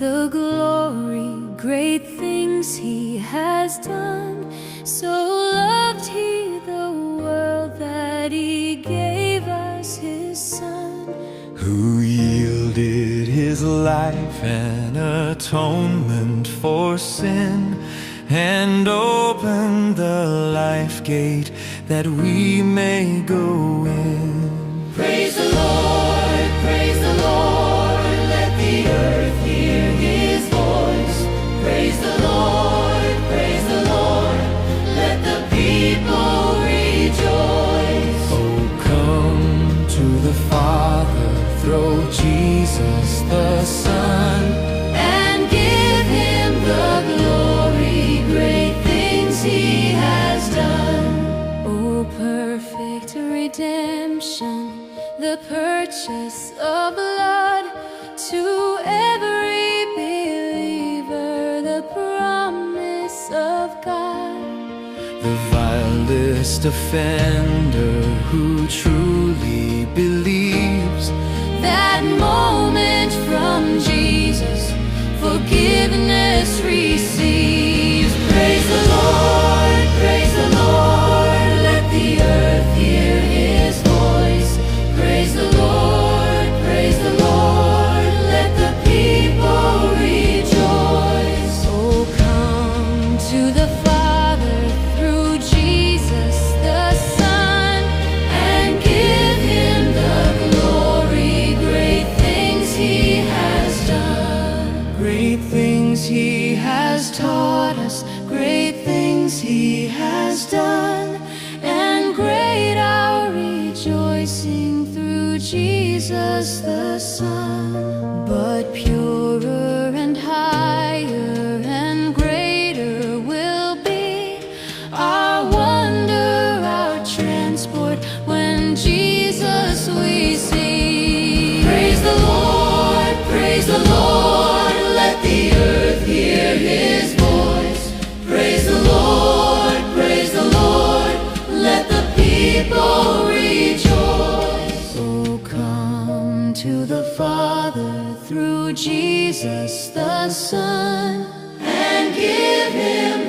the glory, great things He has done. So loved He the world that He gave us His Son, who yielded His life an atonement for sin, and opened the life gate that we may go in. Praise the Lord, praise the Lord, let the earth hear His voice. Praise the Lord, praise the Lord, let the people rejoice. Oh, come to the Father, through Jesus the Son, And give Him the glory, great things He has done. Oh, perfect redemption, the purchase of blood, to every believer the promise of God. the vilest offender who truly believes That moment from Jesus, forgiveness receives. Praise the Lord, praise the Lord, let the earth hear His voice. Praise the Lord, praise the Lord, let the people rejoice. Oh, come to the Father through Jesus the Son, and give Him the glory, great things He has done. great things He Has taught us great things He has done, and great our rejoicing through Jesus the Son. But purer and higher and greater will be our wonder, our transport, when Jesus we see. Praise the Lord, praise the Lord, let the earth hear His voice. Praise the Lord, praise the Lord, let the people rejoice. Oh, come to the Father through Jesus the Son, and give Him